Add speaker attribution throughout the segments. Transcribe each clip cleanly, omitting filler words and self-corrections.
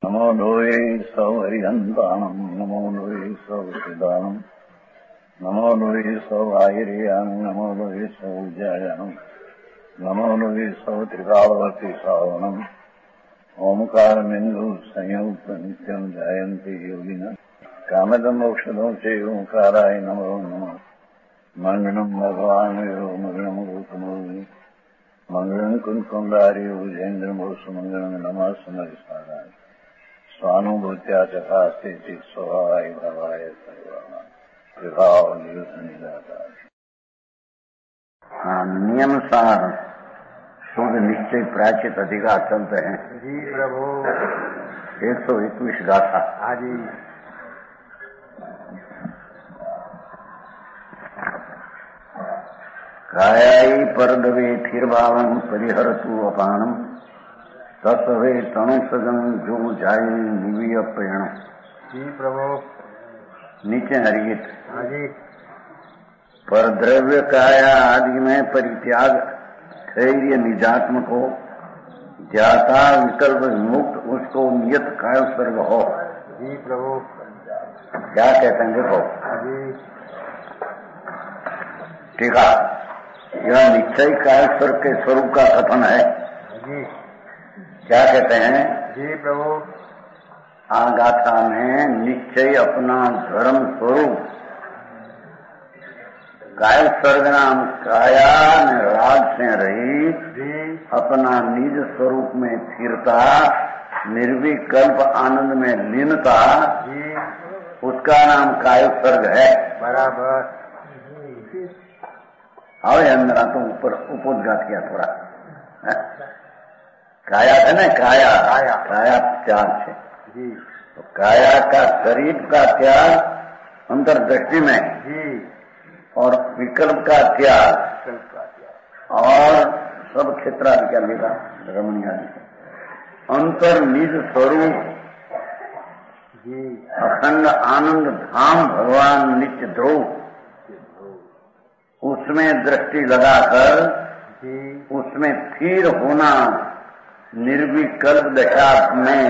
Speaker 1: नमो लोये सौहरिहन्ताणम् नमो लोये सौहृदानम् नमो लोये सौभागिर्यानम् नमो लोये सौज्यायानम् नमो लोये सौत्रिकावती सावनम् ओंकारमिन्दु संयुक्त नित्यम् जायन्ति योगिनः कामदम् औषधम् च ओंकाराय नमो नमः मङ्गलम् भगवान् यो मङ्गलम् गौतमोऽग्नि मङ्गलम् कुन्कुण्डार्यो जयेन्द्रमोऽस्तु मङ्गलम् नमः समरिसाराय स्वानुभूत्या चकास्ते स्वभावाय भावाय सर्वभाव नियमसार शुद्ध निश्चय प्राचित अधिकार चलते हैं
Speaker 2: जी प्रभु।
Speaker 1: 121 गाथा।
Speaker 2: हाँ जी।
Speaker 1: कायाई परदवे थिर्भावं परिहरतु अपानम तत्वे तणुसगम जो जाय निवीय प्रेण।
Speaker 2: जी प्रभु।
Speaker 1: नीचे हरित।
Speaker 2: हाँ जी।
Speaker 1: पर द्रव्य काया आदि में परित्याग धैर्य निजात्म को ज्ञाता विकल्प मुक्त उसको नियत काय स्वर्ग हो।
Speaker 2: जी प्रभु।
Speaker 1: क्या कहते हैं देखो।
Speaker 2: हाँ जी।
Speaker 1: ठीक है, यह निश्चय काय स्वर्ग के स्वरूप का कथन है।
Speaker 2: जी।
Speaker 1: क्या कहते हैं?
Speaker 2: जी प्रभु।
Speaker 1: गाथा में निश्चय अपना धर्म स्वरूप काय स्वर्ग नाम काया राग से रही अपना निज स्वरूप में स्थिरता निर्विकल्प आनंद में लीनता उसका नाम काय स्वर्ग है।
Speaker 2: बराबर।
Speaker 1: आओ अंदर तो ऊपर उपोद्घात किया थोड़ा। काया है ना, काया
Speaker 2: काया
Speaker 1: काया त्याग है
Speaker 2: जी।
Speaker 1: तो काया का शरीर का त्याग अंतर्दृष्टि में
Speaker 2: जी
Speaker 1: और विकल्प का त्याग और सब क्षेत्रादि क्या लेगा रमणीय अंतर निज स्वरूप
Speaker 2: जी।
Speaker 1: अखंड आनंद धाम भगवान नित्य ध्रुव उसमें दृष्टि लगाकर
Speaker 2: जी
Speaker 1: उसमें स्थिर होना निर्विकल्प दशा में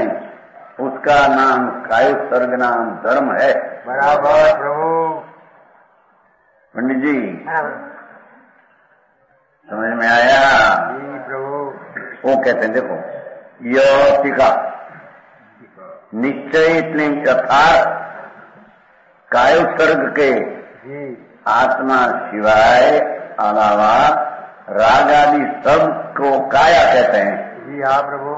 Speaker 1: उसका नाम काय स्वर्ग नाम धर्म है।
Speaker 2: बराबर प्रभु।
Speaker 1: पंडित जी समझ में आया?
Speaker 2: जी प्रभु।
Speaker 1: वो कहते हैं देखो यह टीका निश्चय इतने यथार्थ काय स्वर्ग के
Speaker 2: जी
Speaker 1: आत्मा सिवाय अलावा राग आदि सब को काया कहते हैं।
Speaker 2: जी हाँ प्रभु।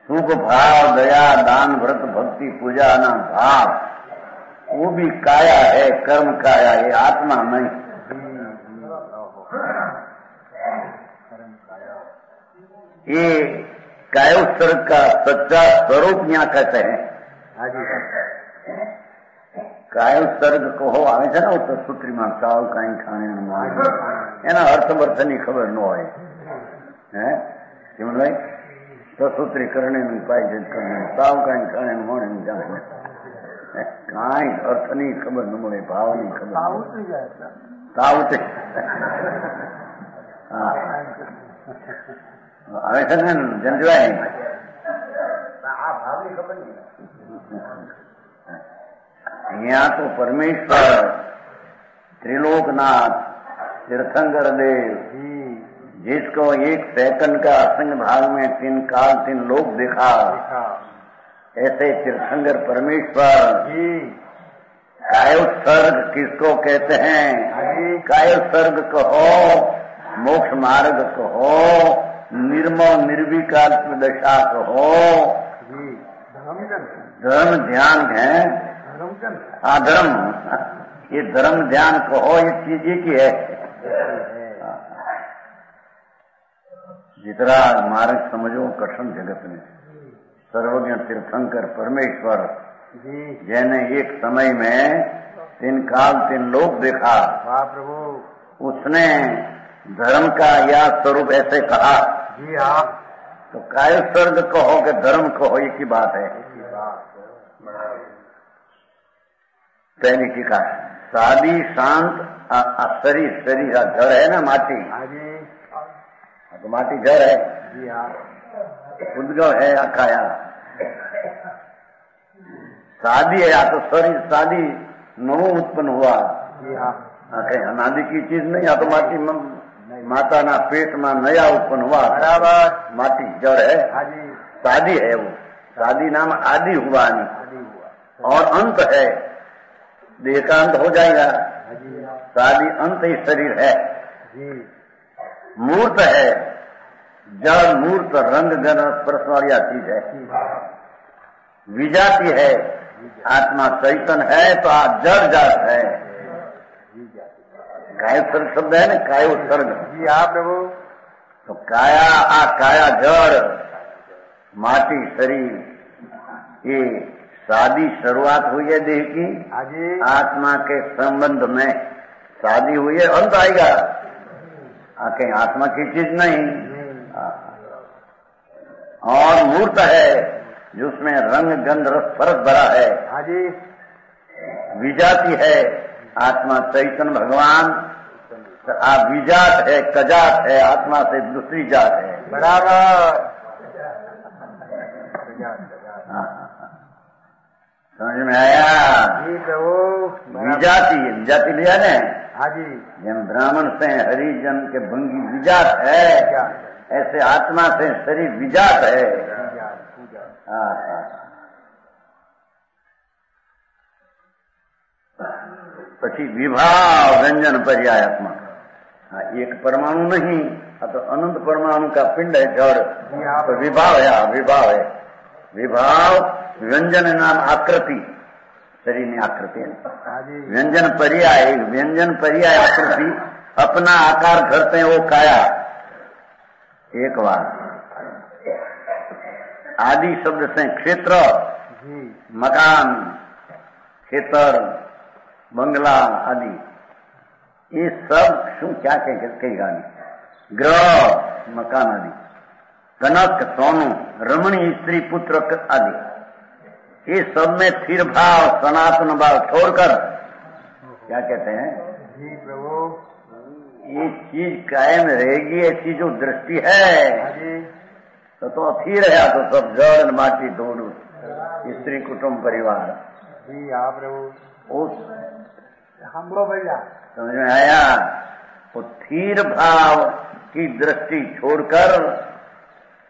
Speaker 1: सुख भाव दया दान व्रत भक्ति पूजा ना भाव वो भी काया है, कर्म काया, ये आत्मा नहीं। ये कायोत्सर्ग का सच्चा स्वरूप यहाँ कहते हैं।
Speaker 2: हाँ जी।
Speaker 1: कायोत्सर्ग को हो आवे છે ને તો સૂત્રીમાં સાવ કાંઈ ખાણે એના અર્થવર્થની ખબર ન હોય હે કેમ ભાઈ તો સૂત્રી કરણે પાઈ જ કરણે સાવ કાંઈ ખાણે મોણે જાણે કાંઈ અર્થની ખબર ન મળે, ભાવની ખબર સાવ આવે છે ને જંજવાય આ ભાવની ખબર નહીં। यहाँ तो परमेश्वर त्रिलोकनाथ तीर्थंकर देव जिसको एक सेकंड का असंग भाग में 3 काल 3 लोक देखा ऐसे तीर्थंकर परमेश्वर कायोत्सर्ग किसको कहते हैं? कायोत्सर्ग कहो, मोक्ष मार्ग कहो, निर्मल निर्विकल्प दशा कहो, धर्म ध्यान है। हाँ धर्म, ये धर्म ध्यान कहो, ये चीज एक ही है। जितना मार्ग समझो कठिन जगत में सर्वज्ञ तीर्थंकर परमेश्वर जिन्हें एक समय में 3 काल 3 लोक देखा।
Speaker 2: वाह प्रभु।
Speaker 1: उसने धर्म का यह स्वरूप ऐसे कहा।
Speaker 2: जी हाँ।
Speaker 1: तो काय स्वर्ग कहो कि धर्म कहो, एक ही बात है। पहली टीका सादी शांत शरीर का जड़ है ना माटी। तो माटी जड़ है।
Speaker 2: जी हाँ।
Speaker 1: उद्गव है काया। शादी है या तो शरीर शादी नवो उत्पन्न हुआ
Speaker 2: जी हाँ
Speaker 1: कहीं अनादि की चीज नहीं, या तो माता ना पेट में नया उत्पन्न हुआ
Speaker 2: बराबर
Speaker 1: माटी जड़ है,
Speaker 2: हाँ जी
Speaker 1: शादी है वो, शादी नाम आदि हुआ नहीं,
Speaker 2: आदि हुआ
Speaker 1: और अंत है, देह का अंत हो जाएगा,
Speaker 2: हाँ जी
Speaker 1: शादी अंत ही शरीर है,
Speaker 2: जी
Speaker 1: मूर्त है, जड़ मूर्त रंग गण स्पर्श वाली चीज है, विजाति है, आत्मा चैतन है तो जड़ जात है, काय सर्ग शब्द है ना, कायो सर्ग,
Speaker 2: जी हाँ प्रभु
Speaker 1: तो काया काया जड़ माटी शरीर, ये शादी शुरुआत हुई है देह की,
Speaker 2: हाँ जी
Speaker 1: आत्मा के संबंध में शादी हुई है, अंत आएगा, कहीं आत्मा की चीज नहीं, और मूर्त है जिसमें रंग गंध रस फरक भरा है,
Speaker 2: हाँ जी
Speaker 1: विजाति है, आत्मा चैतन भगवान, विजात है, कजात है, आत्मा से दूसरी जात है,
Speaker 2: बराबर
Speaker 1: समझ में आया?
Speaker 2: जी प्रभु
Speaker 1: विजाति लिया ने,
Speaker 2: हाँ जी
Speaker 1: जन ब्राह्मण से हरिजन के भंगी विजात है, ऐसे आत्मा से शरीर विजात है। પછી विभाव व्यंजन पर्यायात्मक, एक परमाणु नहीं, तो अनंत परमाणु का पिंड है जड़, तो विभाव है, विभाव व्यंजन नाम आकृति, शरीर में आकृति है, व्यंजन पर्याय आकृति, अपना आकार करते हैं वो काया, एक बार आदि शब्द से क्षेत्र, मकान, खेतर, बंगला आदि, ये सब शू क्या कहेगा, ग्रह मकान आदि, कनक सोनू रमणी स्त्री पुत्र आदि, ये सब में स्थिर भाव सनातन भाव छोड़कर क्या कहते हैं,
Speaker 2: जी प्रभु
Speaker 1: ये चीज कायम रहेगी, ऐसी जो दृष्टि है तो स्थिर है, तो सब जड़ माटी धूल स्त्री कुटुंब परिवार,
Speaker 2: जी हाँ प्रभु
Speaker 1: उस
Speaker 2: हमको भैया
Speaker 1: समझ में आया, वो स्थिर भाव की दृष्टि छोड़कर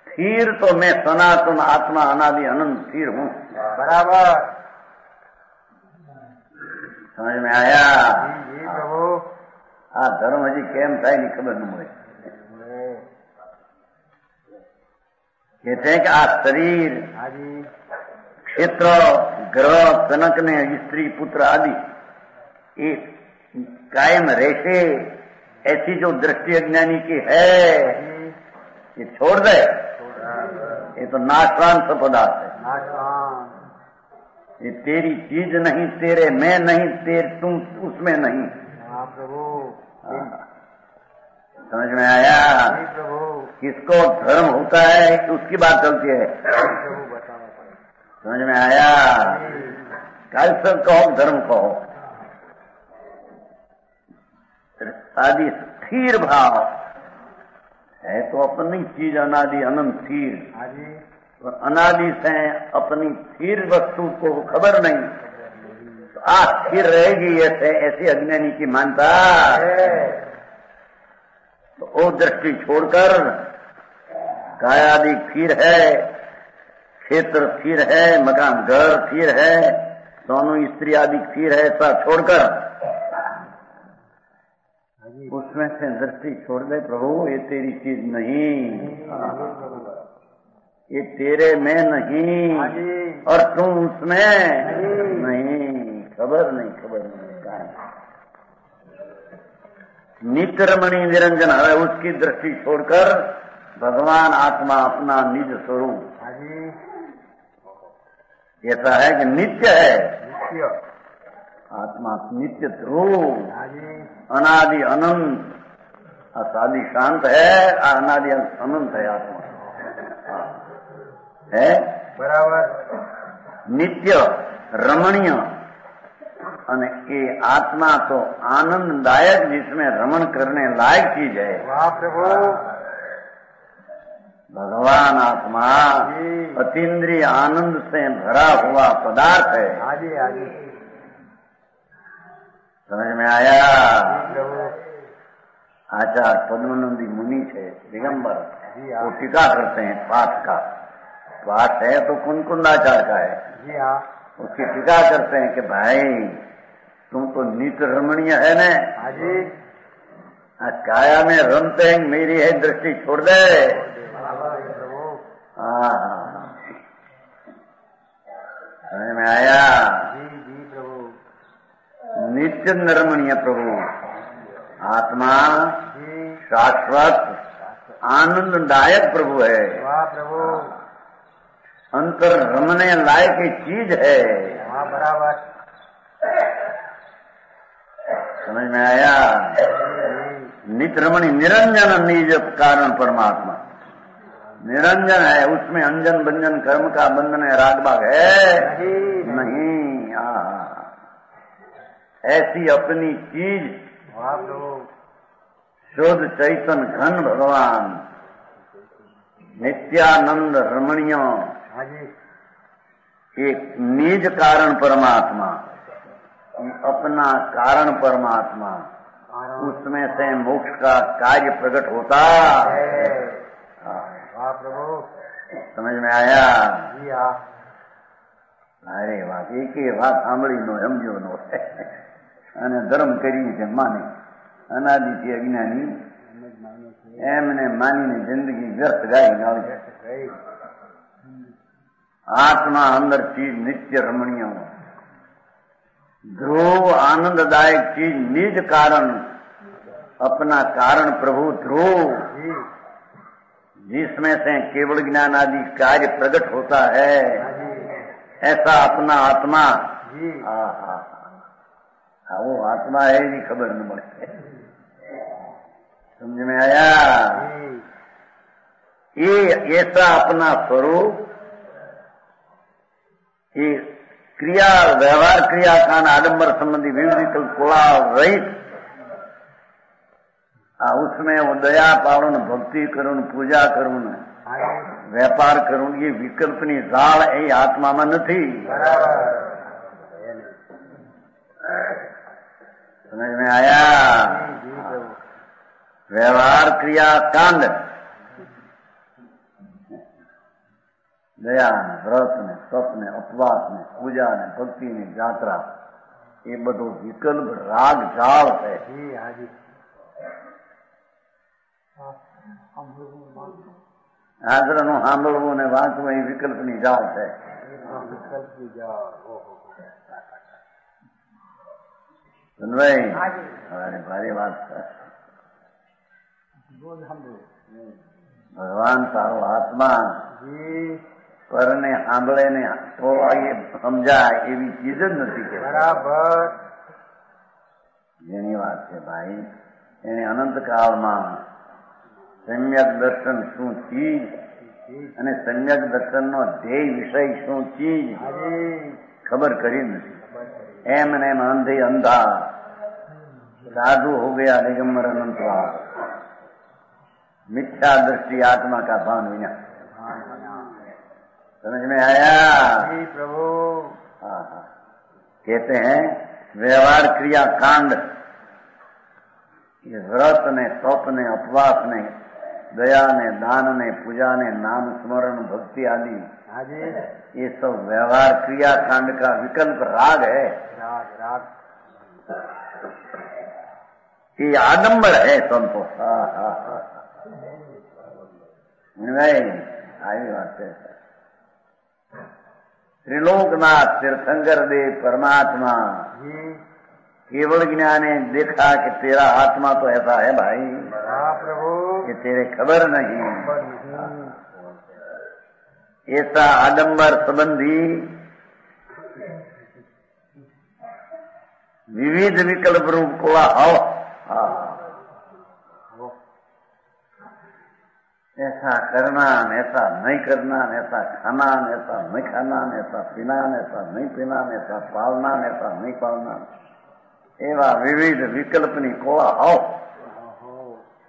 Speaker 1: स्थिर तो मैं सनातन आत्मा अनादि अनंत स्थिर हूँ,
Speaker 2: बराबर
Speaker 1: समझ में आया?
Speaker 2: जी प्रभु
Speaker 1: धर्म हजी केम થાય ની ખબર ન મળે, कहते हैं कि शरीर क्षेत्र ग्रह कनक ने स्त्री पुत्र आदि ये कायम रहते, ऐसी जो दृष्टि अज्ञानी की है ये छोड़ दे, ये तो नाशवान सा पदार्थ है, ये तेरी चीज नहीं, तेरे मैं नहीं, तुम उसमें नहीं,
Speaker 2: प्रभु
Speaker 1: समझ में आया?
Speaker 2: प्रभु
Speaker 1: किसको धर्म होता है उसकी बात चलती है,
Speaker 2: प्रभु बताओ,
Speaker 1: समझ में आया? कल सब कहो धर्म कहो, आदि स्थिर भाव है तो अपनी चीज अनादि अनंत स्थिर, और अनादि से अपनी स्थिर वस्तु को खबर नहीं, तो स्थिर रहेगी ऐसी अज्ञानी की मानता, तो वो दृष्टि छोड़कर कायादि स्थिर है, क्षेत्र स्थिर है, मकान घर स्थिर है, दोनों स्त्री आदि स्थिर है, ऐसा छोड़कर उसमें से दृष्टि छोड़ दे, प्रभु ये तेरी चीज नहीं, ये तेरे में नहीं, और तुम उसमें नहीं, खबर नहीं नित्य रमणी निरंजन है, उसकी दृष्टि छोड़कर भगवान आत्मा अपना निज स्वरूप, ऐसा है कि नित्य है, आत्मा नित्य ध्रुव, अनादि अनंत, असादि शांत है, अनादि अनंत है, आत्मा है बराबर, नित्य रमणीय, અને એ આત્મા તો આનંદદાયક, जिसमें रमण करने लायक चीज है।
Speaker 2: वाह प्रभु,
Speaker 1: भगवान आत्मा
Speaker 2: जी।
Speaker 1: अतीन्द्रिय आनंद से भरा हुआ पदार्थ है।
Speaker 2: हाँ जी, हाँ जी।
Speaker 1: समझ में आया?
Speaker 2: जी प्रभु।
Speaker 1: आचार्य पद्मनंदी मुनि थे दिगंबर,
Speaker 2: जी हाँ।
Speaker 1: वो टीका करते हैं पाठ का। पाठ है तो कुंकुंदाचार्य का है।
Speaker 2: जी हाँ।
Speaker 1: उसकी टीका करते हैं कि भाई तुम तो नित रमणीय है न,
Speaker 2: हाँ जी।
Speaker 1: काया में रमते हैं, मेरी है दृष्टि छोड़ दे।
Speaker 2: प्रभु।
Speaker 1: हाँ, समझ में आया?
Speaker 2: जी जी प्रभु।
Speaker 1: नित्य नरमणीय प्रभु आत्मा
Speaker 2: जी।
Speaker 1: शाश्वत आनंददायक प्रभु है।
Speaker 2: वाह प्रभु।
Speaker 1: अंतर रमने लायक की चीज है।
Speaker 2: हाँ बराबर।
Speaker 1: समझ में आया? नित्य रमणी निरंजन निज कारण परमात्मा निरंजन है, उसमें अंजन बंजन कर्म का बंधन है, राग भाग है नहीं। ऐसी अपनी चीज
Speaker 2: वाह प्रभु।
Speaker 1: शुद्ध चैतन घन भगवान नित्यानंद रमणीय
Speaker 2: हाँ जी।
Speaker 1: एक निज कारण परमात्मा, अपना कारण परमात्मा, उसमें से मोक्ष का कार्य प्रकट होता है।
Speaker 2: वाह प्रभु।
Speaker 1: समझ में आया?
Speaker 2: जी हाँ।
Speaker 1: अरे વાત એક વાત સાંભળી નો સમજો નો અને ધર્મ કરી છે માને અનાદિથી અજ્ઞાની એમને માનીને જિંદગી વ્યર્થ ગાઈને આવે છે। આત્મા અંદર ચીજ નિત્ય રમણીય ध्रुव आनंददायक चीज निज कारण अपना कारण प्रभु ध्रुव जिसमें से केवल ज्ञान आदि कार्य प्रकट होता है, ऐसा अपना आत्मा। वो आत्मा है नहीं खबर न पड़े। समझ में आया? ये ऐसा अपना स्वरूप, ये क्रिया व्यवहार क्रिया कान आडंबर संबंधी विविध विकल्प कोला रहित, उसमें वो दया पालन भक्ति करुण पूजा करुण व्यापार करुण ये विकल्पनी जाल ए आत्मा में नहीं। समझ में आया? व्यवहार क्रिया कांड दया ने व्रत ने तप ने उपवास ने पूजा ने भक्ति ने यात्रा ये બધું વિકલ્પ રાગ જાળ છે। આગ્રહનું સાંભળવું ને વાંચવું એ વિકલ્પની જાળ છે। સુનભાઈ ભારી વાત છે। ભગવાન તારો આત્મા પરને સાંભળે ને તો સમજાય એવી ચીજ જ નથી કે
Speaker 2: બરાબર
Speaker 1: જેની વાત છે ભાઈ એને અનંતકાળમાં સમ્યક દર્શન શું ચીજ અને સમ્યક દર્શનનો ધ્યેય વિષય શું ચીજ ખબર કરી નથી। એમ ને એમ અંધે અંધા साधु हो गया दिगंबर अनंतवार, मिथ्या दृष्टि आत्मा का भान विना। समझ में आया?
Speaker 2: जी प्रभु।
Speaker 1: कहते हैं व्यवहार क्रिया कांड, ये व्रत ने तप ने उपवास ने दया ने दान ने पूजा ने नाम स्मरण भक्ति आदि ये सब व्यवहार क्रिया कांड का विकल्प राग है।
Speaker 2: राग
Speaker 1: ये आडंबर है सबको। नहीं आई बात है। त्रिलोकनाथ तीर्थंकर देव परमात्मा केवल ज्ञान ने देखा कि तेरा आत्मा तो ऐसा है भाई
Speaker 2: प्रभु
Speaker 1: कि तेरे खबर नहीं। ऐसा आडंबर संबंधी विविध विकल्प रूप को आओ ऐसा करना ऐसा नहीं करना, ऐसा खाना ऐसा नहीं खाना, ऐसा पीना ऐसा नहीं पीना, ऐसा पालना ऐसा नहीं पालना, एवा विविध विकल्पनी कोला आओ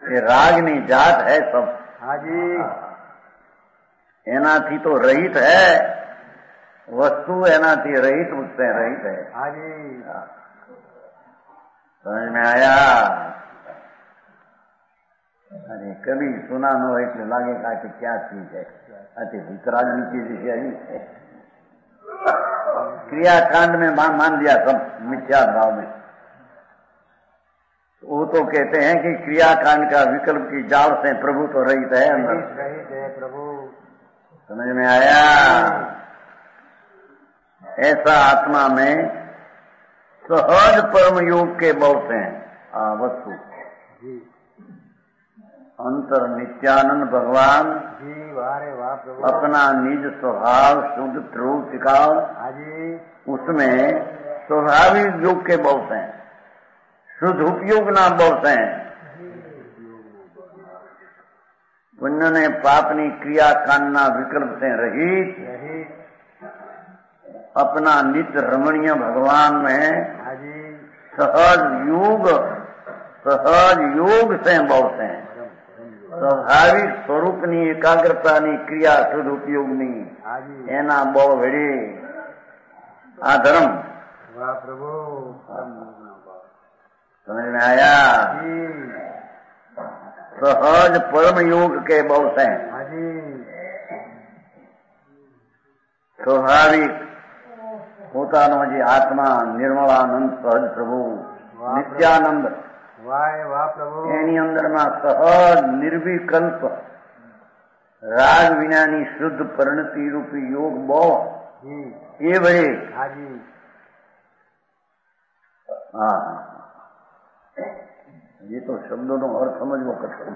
Speaker 1: ये रागनी जात है सब।
Speaker 2: हाँ जी।
Speaker 1: एनाथी तो रहित है, वस्तु एनाथी रहित, उससे रहित है।
Speaker 2: हाँ जी।
Speaker 1: समझ में आया? अरे कभी सुना न हो એટલે લાગે કે क्या चीज है, अति वितरागनी चीज है। क्रियाकांड में मान दिया सब मिथ्या भाव में। वो तो कहते हैं कि क्रियाकांड का विकल्प की जाल से प्रभु तो रहित है अंदर।
Speaker 2: रहित है प्रभु।
Speaker 1: समझ में आया? ऐसा आत्मा में सहज परम योग के बहुत हैं वस्तु। अंतर नित्यानंद भगवान
Speaker 2: जी, वारे वाह प्रभु।
Speaker 1: अपना निज स्वभाव शुद्ध ध्रुव टिकाव, उसमें स्वाभाविक योग के बहुत हैं, शुद्ध उपयोग ना बहुत हैं। पुण्य ने पापनी क्रिया कांडना विकल्प से रहित अपना नित्य रमणीय भगवान में सहज योग से बहुत हैं। स्वाभाविक स्वरूपनी एकाग्रतानी क्रिया शुद्ध उपयोगनी एना बौ भेड़ी आ धर्म।
Speaker 2: वाह प्रभु।
Speaker 1: समझ में आया? सहज परम योग के बहुत हैं। स्वाभाविक होता नो जी आत्मा निर्मलानंद सहज प्रभु नित्यानंद।
Speaker 2: वाह प्रभु।
Speaker 1: एनी अंदर में सहज निर्विकल्प राग विनानी शुद्ध परिणति रूपी योग बो ये बड़े। हाँ, ये तो शब्दों नो अर्थ समझવો कठिन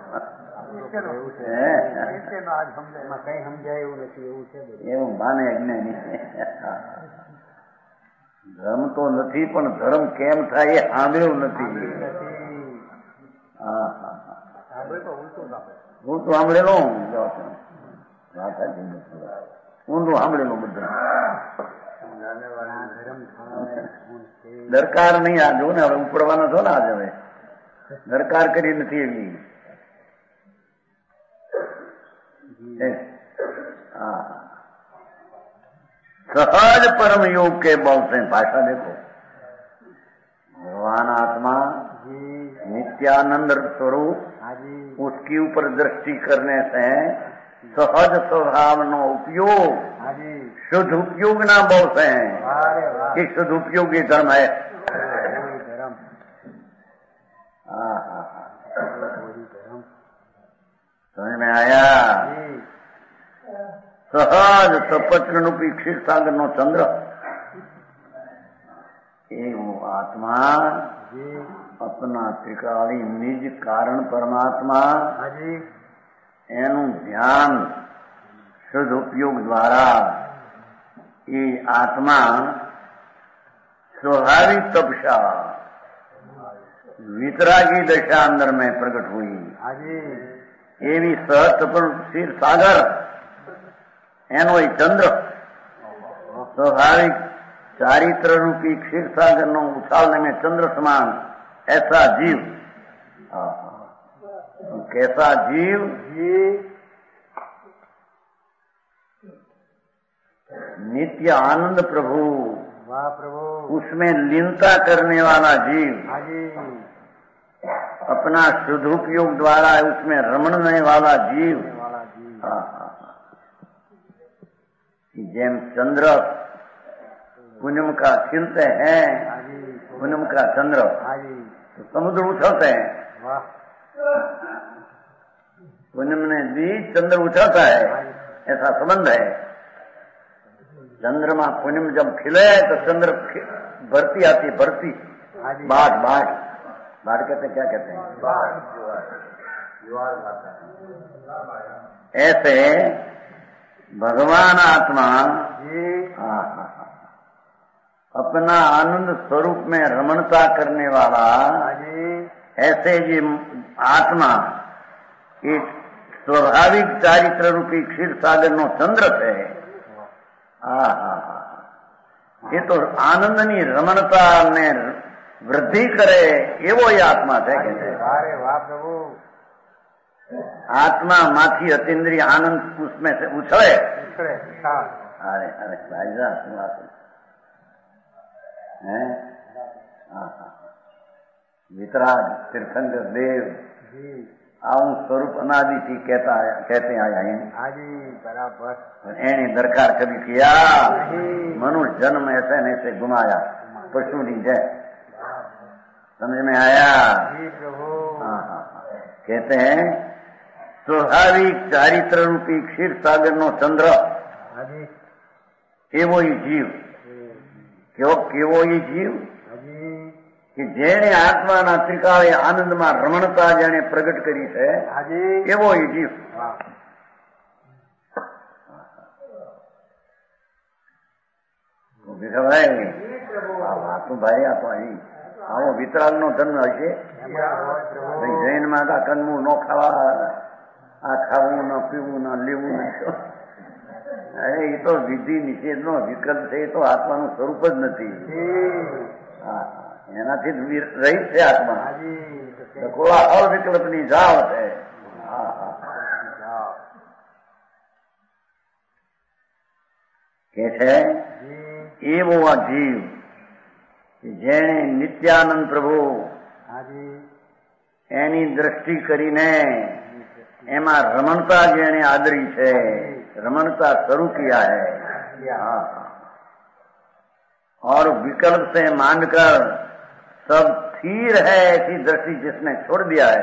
Speaker 2: कई समझाय એવું નથી,
Speaker 1: એવું માને અજ્ઞાની। ધર્મ તો નથી પણ ધર્મ કેમ થાય એ સાંભળ્યું નથી। ઉલટું સાંભળેલું, ઊંધું સાંભળેલું બધું। દરકાર નહીં આ જો ને હવે ઉપડવાનો છો ને આજ હવે દરકાર કરી નથી એવી। सहज परम योग के बहुत से भाषा देखो। भगवान आत्मा नित्यानंद स्वरूप, उसके ऊपर दृष्टि करने से सहज स्वभाव नो उपयोग शुद्ध उपयोग ना बहुत है कि शुद्ध उपयोगी धर्म है। समझ में आया? सहज सपत्र रूपी क्षीर सागर नो चंद्र एवं आत्मा अपना त्रिकाली निज कारण परमात्मा एनु ध्यान शुद्ध उपयोग द्वारा ये आत्मा स्वाभाविक तपसा वितरागी दशा अंदर में प्रकट हुई। एवी सहज पर क्षीर सागर एनो चंद्र स्वाभाविक चारित्र रूपी क्षीर सागर नो उछालने में चंद्र समान ऐसा जीव। कैसा जीव? नित्य आनंद प्रभु।
Speaker 2: वाह प्रभु। उसमें
Speaker 1: लीनता करने वाला जीव, अपना शुद्ध उपयोग द्वारा उसमें रमणने वाला जीव। जैम चंद्र पूनम का खिलते हैं, पूनम का चंद्र तो समुद्र उछलते हैं। पूनम ने भी चंद्र उछलता है, ऐसा संबंध है। चंद्रमा पूनम जब खिले तो चंद्र भरती आती, भरती बाढ़ बाढ़ बाढ़ कहते क्या कहते हैं? ऐसे भगवान आत्मा अपना आनंद स्वरूप में रमणता करने वाला ऐसे ये आत्मा एक स्वाभाविक चारित्र रूपी क्षीर सागर नो चंद्र है। ये तो आनंदनी रमणता ने वृद्धि करे एवो ये आत्मा है कहते हैं।
Speaker 2: अरे वाह प्रभु।
Speaker 1: आत्मा माथी अतीन्द्रिय आनंद उसमें से उछले।
Speaker 2: हाँ।
Speaker 1: अरे अरे भाई साहब है। वितराग तीर्थंकर देव आऊं स्वरूप अनादि थी कहते आया है।
Speaker 2: हाजी बराबर।
Speaker 1: एने दरकार कभी किया मनुष्य जन्म ऐसे न ऐसे गुमाया पशु नहीं है। समझ में आया?
Speaker 2: जी प्रभु।
Speaker 1: हाँ। कहते हैं स्वाभाविक चारित्र रूपी क्षीर सागर नो चंद्र केवो ही जीव। क्यों केवो ही जीव कि जेने आत्मा त्रिकाळे आनंद में रमणता जेने प्रगट करी है एवो ही जीव। भाई आप આવો વિતરાગનો જન્મ હશે જૈનમાં કા કંદમૂળ ન ખાવા આ ખાવું ન પીવું ન લેવું ન અરે એ તો વિધિ નિષેધનો વિકલ્પ છે એ તો આત્માનું સ્વરૂપ જ નથી એનાથી રહિત છે આત્મા કોળા અવિકલ્પની જાવ છે કે છે એવો આ જીવ જેણે નિત્યાનંદ પ્રભુ એની દ્રષ્ટિ કરીને એમાં રમણતા જેણે આદરી છે रमणता शुरू किया है और विकल्प से मानकर सब स्थिर है ऐसी दृष्टि जिसने छोड़ दिया है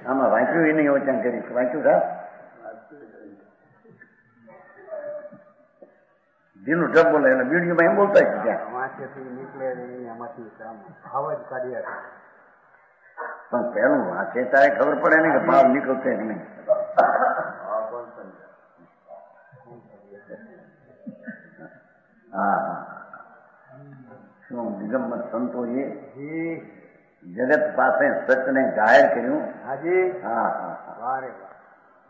Speaker 1: हम वांचू ही नहीं वचन करी वांचू था दिनू जब बोले वीडियो में हम बोलता है क्या
Speaker 2: निकले आवाज काढ़िया
Speaker 1: પણ પેલું વાંચે ત્યારે ખબર પડે ને કે ભાવ નીકળશે જ નહીં શું દિગંબર સંતોએ જગત પાસે સચને જાહેર કર્યું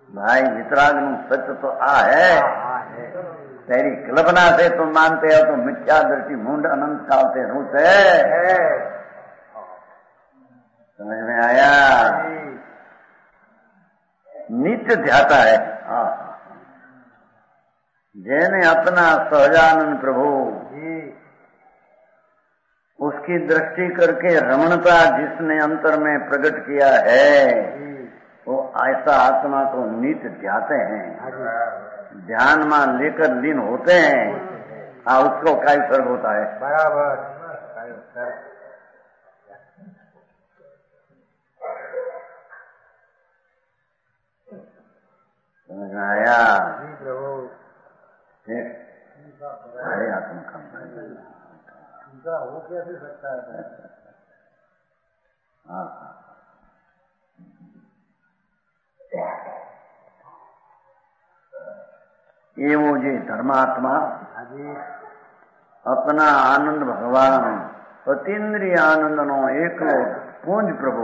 Speaker 1: भाई वितराग નું सच तो आ है तेरी कल्पना से तुम मानते हो तो मिथ्या दृष्टि मुंड अनंत काल से रूप है समझ में आया नित्य ध्याता है जैने अपना सहजानंद प्रभु उसकी दृष्टि करके रमणता जिसने अंतर में प्रकट किया है वो ऐसा आत्मा को नित्य ध्याते हैं ध्यान में लेकर लीन होते हैं उसको काय सर्ग होता है
Speaker 2: बराबर
Speaker 1: समझ में आया
Speaker 2: प्रभु
Speaker 1: अरे आत्मा कम
Speaker 2: हो कैसे सकता है
Speaker 1: हाँ ये वो जे धर्मात्मा अपना आनंद भगवान अतीन्द्रिय आनंद नो एक पूंज प्रभु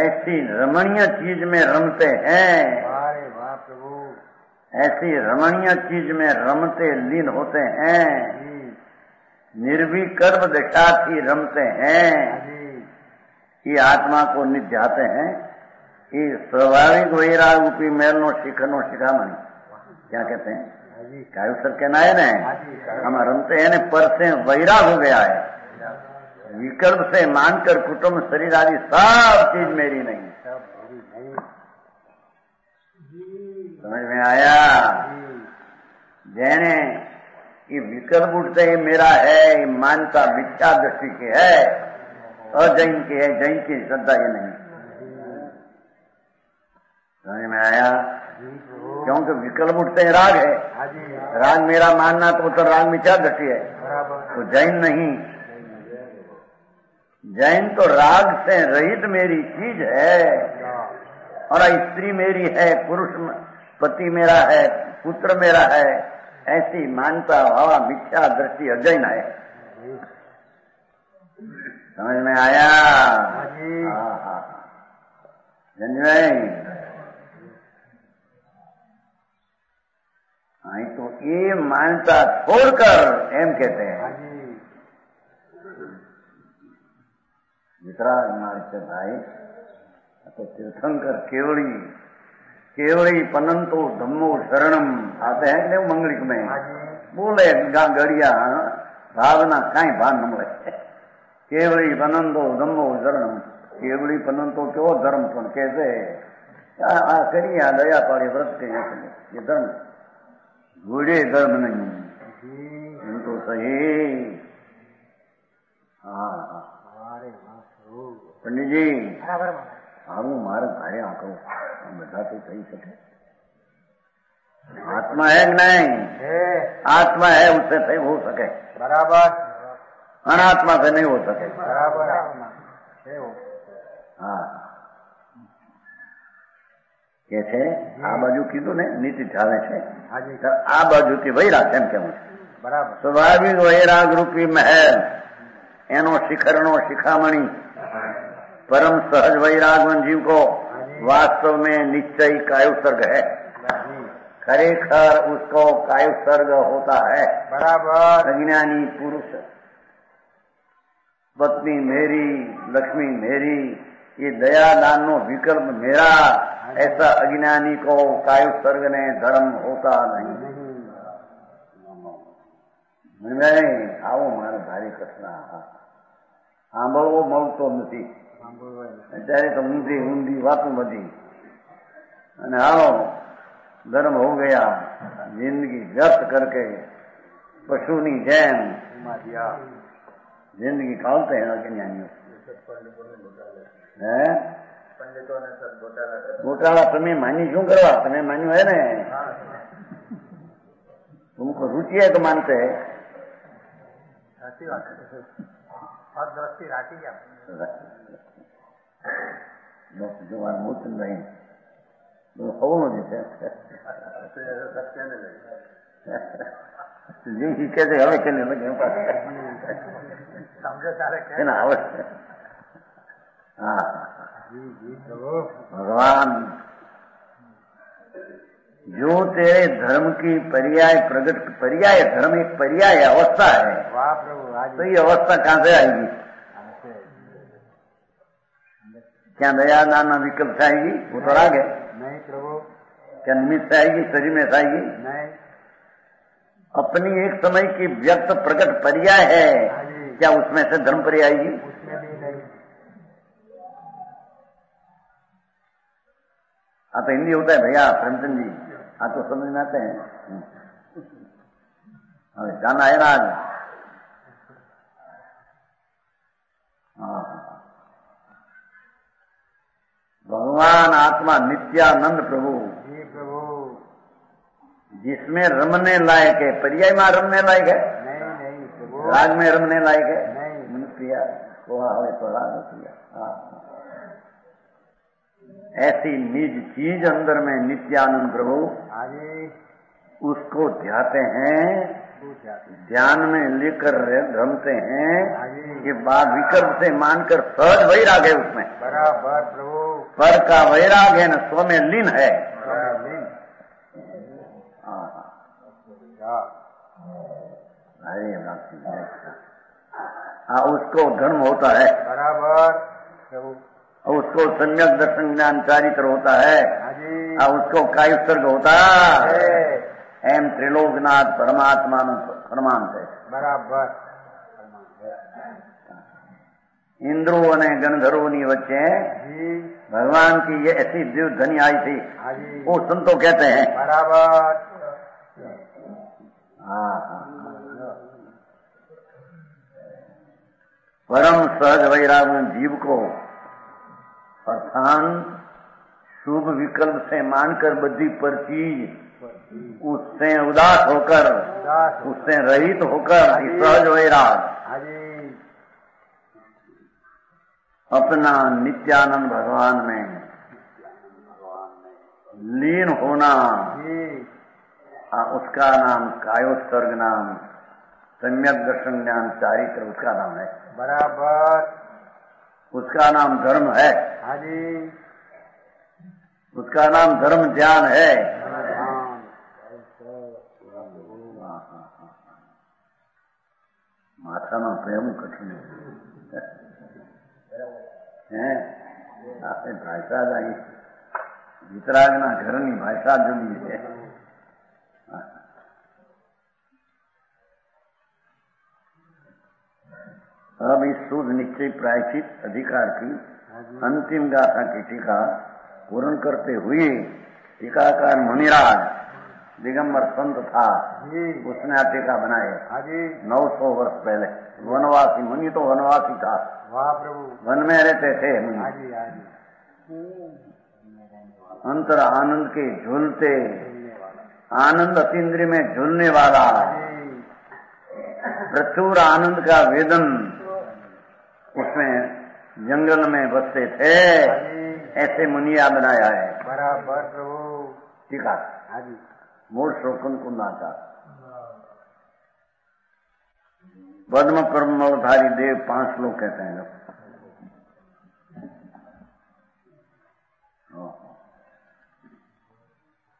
Speaker 1: ऐसी रमणीय चीज में रमते हैं
Speaker 2: वाह प्रभु
Speaker 1: ऐसी रमणीय चीज में रमते लीन होते हैं निर्विकल्प दशा थी रमते हैं ये आत्मा को निध्याते हैं ये स्वाभाविक वैराग रूपी मेल नो शिखामणि क्या कहते हैं कायुसर कहना है ना हम रमते हैं पर से वैराग हो गया है विकल्प से मानकर कुटुंब शरीर आदि सब चीज मेरी नहीं समझ में आया जैने ये विकल्प उठते ही मेरा है ये मानता मिथ्या दृष्टि की है अजैन की है जैन की श्रद्धा ये नहीं समझ में आया क्योंकि विकल्प उठते हैं राग है राग मेरा मानना तो राग मिथ्या दृष्टि है तो जैन नहीं जैन तो राग से रहित मेरी चीज है और स्त्री मेरी है पुरुष पति मेरा है पुत्र मेरा है ऐसी मानता भावा मिथ्या दृष्टि अजैन है समझ में आया तो ये मानता छोड़कर एम कहते हैं वितराग मार्ग से भाई तो तीर्थंकर केवड़ी पनंतो धम्मो शरणम आते हैं कि नहीं मंगलिक में बोले गड़िया भावना कहीं भान न મળે केवड़ी पनंतो धम्मो शरणम केवड़ी पनंतो क्यों धर्म पण कैसे करिए दया पाड़ी व्रत के ये धर्म घोड़े धर्म नहीं तो सही। हाँ पंडित जी આવું મારે ભારે આંકડો બધા તો થઈ શકે आत्मा है कि नहीं आत्मा है उससे सही हो सके
Speaker 2: बराबर
Speaker 1: अनात्मा से नहीं हो सके
Speaker 2: बराबर
Speaker 1: हाँ કે છે આ બાજુ કીધું ને નીતિ ચાલે છે આ બાજુથી વૈરાગ એમ કેવું છે
Speaker 2: બરાબર
Speaker 1: સ્વાભાવિક વૈરાગ રૂપી મહેલ એનો શિખરનો શિખામણી परम सहज वैरागवन जीव को वास्तव में निश्चय कायुसर्ग है खरेखर उसको कायुसर्ग होता है
Speaker 2: बराबर
Speaker 1: अज्ञानी पुरुष पत्नी मेरी लक्ष्मी मेरी ये दयादान नो विकल्प मेरा ऐसा अज्ञानी को कायुसर्ग ने धर्म होता नहीं आओ मारा भारी कसना સાંભળવો મળતો નથી અત્યારે તો ઊંધી વાતો બધી અને आओ धर्म हो गया जिंदगी व्यर्थ करके पशुनी जैन जिंदगी कालते हैं अज्ञानियों है घोटाला तुम्हें मानी क्यों करवा तुम्हें मान्यू है ने तुमको रुचि है तो मानते है મોત નહીં હોવું છે જે શીખે છે હવે કે हाँ भगवान जो तेरे धर्म की पर्याय प्रगट पर्याय धर्म एक पर्याय अवस्था है तो ये अवस्था कहां से आएगी क्या दया दाना विकल्प से आएगी वो तो राग है
Speaker 2: नहीं प्रभु
Speaker 1: क्या निमित्त से आएगी शरीर में से आएगी
Speaker 2: नहीं
Speaker 1: अपनी एक समय की व्यक्त प्रकट पर्याय है क्या उसमें से धर्म पर्याय आएगी
Speaker 2: उसमें भी नहीं
Speaker 1: हाँ तो हिंदी होता है भैया प्रेमचंद जी हाँ तो समझ में आते हैं जाना है ना आज हाँ भगवान आत्मा नित्यानंद प्रभु
Speaker 2: जी प्रभु
Speaker 1: जिसमें रमने लायक है पर्याय में रमने लायक है
Speaker 2: नहीं नहीं प्रभु
Speaker 1: राग में रमने लायक है
Speaker 2: नहीं
Speaker 1: प्रिया तो राग प्रिया ऐसी निज चीज अंदर में नित्यानंद प्रभु
Speaker 2: आगे
Speaker 1: उसको ध्याते हैं ध्यान में लेकर रमते हैं ये बात विकल्प से मानकर सहज वैराग है उसमें
Speaker 2: बराबर प्रभु
Speaker 1: पर का वैराग है न स्व में लीन है हाँ उसको धर्म होता है
Speaker 2: बराबर प्रभु
Speaker 1: उसको सम्यक दर्शन ज्ञान चारित्र होता है उसको कायुसर्ग होता है एम त्रिलोकनाथ परमात्मा प्रमाण है
Speaker 2: बराबर
Speaker 1: इंद्रो ने गणधरोनी वच्चे भगवान की ये ऐसी दिव्य ध्वनि आई थी वो संतो कहते हैं
Speaker 2: बराबर
Speaker 1: परम सहज वैराग जीव को अर्थान शुभ विकल्प से मानकर बद्धी पर चीज उससे उदास होकर उससे रहित होकर सहज वैराग अपना नित्यानंद भगवान में लीन होना उसका नाम कायोत्सर्ग नाम सम्यक दर्शन ज्ञान चारित्र उसका नाम है
Speaker 2: बराबर
Speaker 1: उसका नाम धर्म है उसका नाम धर्म ज्ञान है माथा में प्रेम कठिन है હે આપણે ભાષા જ આવી વિતરાગના ઘરની ભાષા જુદી છે. अब इस शुद्ध निश्चय प्रायश्चित अधिकार की अंतिम गाथा की टीका पूर्ण करते हुए टीकाकार मुनिराज दिगंबर संत था, उसने आ टीका बनाए 900 वर्ष पहले. वनवासी मुनि तो वनवासी था, वन में रहते थे मुनि. अंतर आनंद के झूलते, आनंद अतीन्द्रिय में झूलने वाला, प्रचुर आनंद का वेदन उसमें जंगल में बसते थे. ऐसे मुनिया बनाया है.
Speaker 2: बराबर प्रभु.
Speaker 1: टीका मूल श्लोकन को नाता पद्म कर्मधारी देव 5 श्लोक कहते हैं.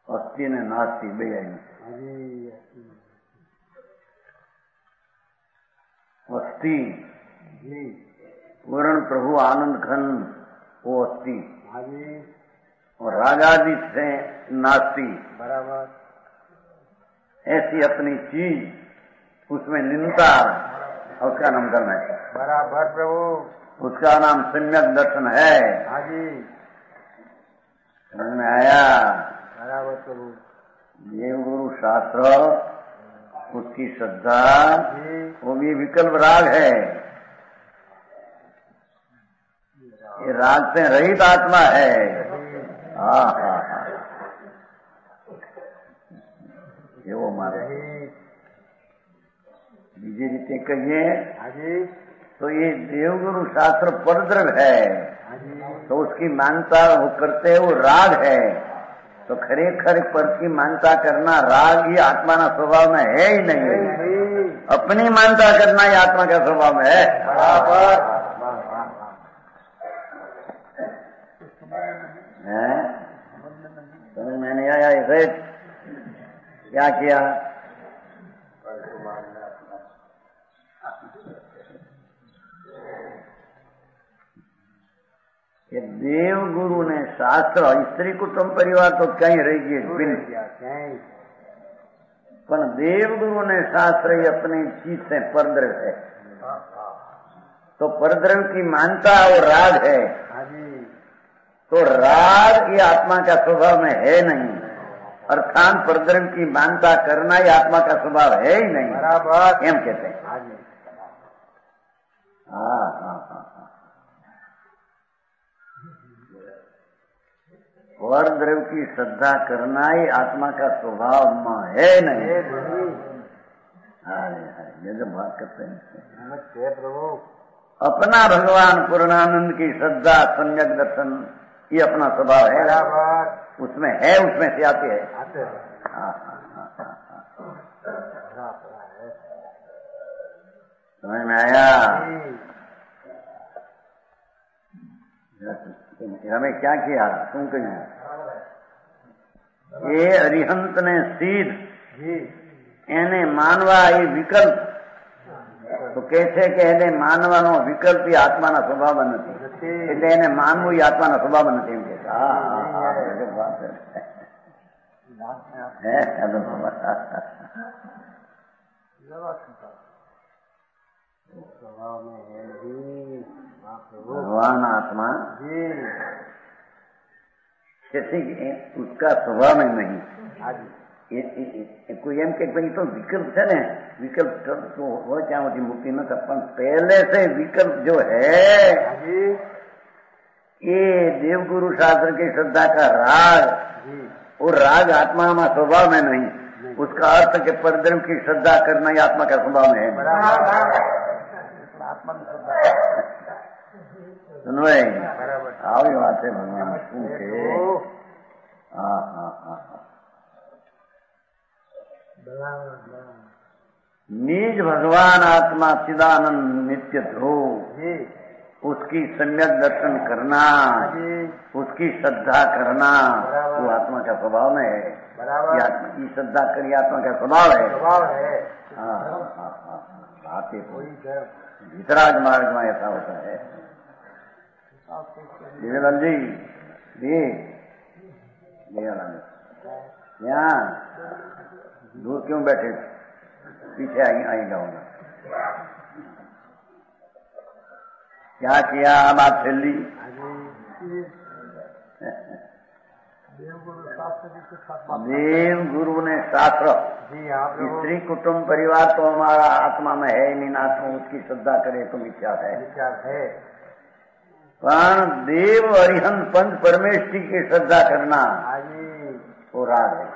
Speaker 1: अस्थि ने नास्ति बे आई. अस्थि पूर्ण प्रभु आनंद घन वो अस्थि, और रागादि से नास्ति.
Speaker 2: बराबर.
Speaker 1: ऐसी अपनी चीज उसमें निंदा, उसका नाम करना है.
Speaker 2: बराबर प्रभु.
Speaker 1: उसका नाम सम्यक दर्शन है. समझ में आया?
Speaker 2: बराबर प्रभु.
Speaker 1: देवगुरु शास्त्र, उसकी श्रद्धा, वो भी विकल्प राग है. ये राग से रहित आत्मा है. हाँ हाँ हाँ, ये वो मारे. बीजी रीते कहिए तो ये देवगुरु शास्त्र परद्रव्य है, तो उसकी मानता वो करते वो राग है. तो खरेखर पर की मानता करना राग ही आत्मा ना स्वभाव में है ही नहीं. अपनी मानता करना ही आत्मा का स्वभाव में है.
Speaker 2: बराबर.
Speaker 1: समझ में नहीं आया? इसे क्या किया? ये देव गुरु ने शास्त्र, स्त्री कुटुंब परिवार तो कहीं रह गए बिन, पर देव गुरु ने शास्त्र ही अपनी चीज से परद्रव्य है. तो परद्रव्य की मानता और राग है. तो राग ये आत्मा का स्वभाव में है नहीं, अर्थात परद्रव्य की मानता करना ही आत्मा का स्वभाव है ही नहीं.
Speaker 2: बराबर.
Speaker 1: एम कहते हैं. हाँ हाँ हाँ. परद्रव्य की श्रद्धा करना ही आत्मा का स्वभाव में है नहीं. ये जो बात करते हैं
Speaker 2: नमस्ते प्रभु.
Speaker 1: अपना भगवान पूर्णानंद की श्रद्धा, सम्यक दर्शन, ये अपना स्वभाव है.
Speaker 2: बराबर.
Speaker 1: उसमें है, उसमें से आते हैं. समझ में आया? हमें क्या किया तुम कहिए? ये अरिहंत ने सीध એને માનવા એ વિકલ્પ, તો કે છે કે એને માનવાનો વિકલ્પ એ આત્માના સ્વભાવ નથી, એટલે એને માનવું એ આત્માના સ્વભાવ નથી એમ કે. भगवान आत्मा जैसे उसका स्वभाव में नहीं. कोई एम के भाई तो विकल्प है ने, विकल्प तो हो क्या होती मुक्ति न कर, पहले से विकल्प जो है ये देवगुरु शास्त्र की श्रद्धा का राग, और राग आत्मा में स्वभाव में नहीं. उसका अर्थ के परद्रव्य की श्रद्धा करना ही आत्मा का स्वभाव में है. सुनो આવી વાત છે ભગવાન શું કે. હા હા હા. निज भगवान आत्मा चिदानंद नित्य ध्रुव, उसकी सम्यक दर्शन करना, उसकी श्रद्धा करना, वो आत्मा का स्वभाव में है. की श्रद्धा करी आत्मा का स्वभाव है. हाँ हाँ हाँ. आते वितराग मार्ग में ऐसा होता है. दिव्यलाल जी ये दिव्यलाल यहाँ दूर क्यों बैठे? पीछे आई जाऊंगा। क्या किया बात ली? देव गुरु ने शास्त्र स्त्री कुटुंब परिवार तो हमारा आत्मा में है, इन आत्मा उसकी श्रद्धा करे तो मिथ्या है। पर देव हरिहंस पंच परमेष्ठी की श्रद्धा करना वो राग है।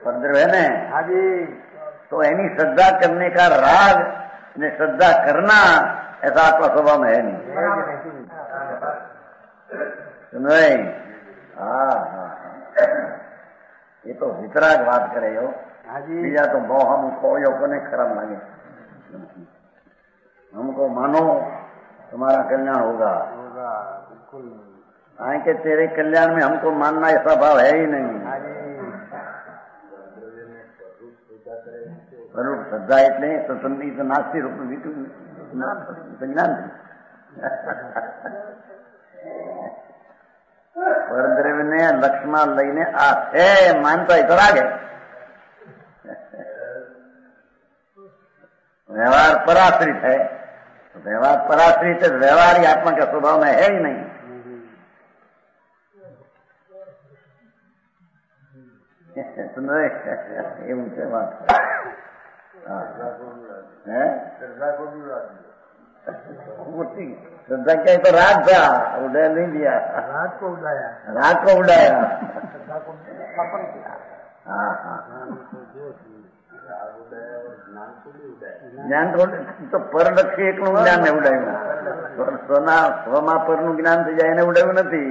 Speaker 1: पंद्रह है न, तो यानी श्रद्धा करने का राग ने श्रद्धा करना ऐसा आपका स्वभाव में है नहीं। सुन रहे? हाँ हाँ, ये तो वितराग बात करे हो। बीजा तो बहु हमको यो कोने खराब लगे। हमको मानो तुम्हारा कल्याण होगा,
Speaker 2: बिल्कुल।
Speaker 1: आए के तेरे कल्याण में हमको मानना ऐसा भाव है ही नहीं। स्वरूप श्रद्धा इतने स्वतंत्री तो नास्ती रूप में ज्ञान परद्रव्य ने लक्ष्मण लईने आ है मानता इतना है। व्यवहार पराश्रित है, व्यवहार पराश्रित है, व्यवहार ही आत्मा का स्वभाव में है ही नहीं। सुन रहे? ये मुझसे बात है। श्रद्धा क्या तो राग था, उदय नहीं दिया, राग को उड़ाया। हाँ हाँ, ज्ञान तो परलक्ष्य એકલું જ્ઞાન ને ઉડાવ્યું, સ્વમાં પરનું જ્ઞાન થઈ જાય એને ઉડાવ્યું નથી।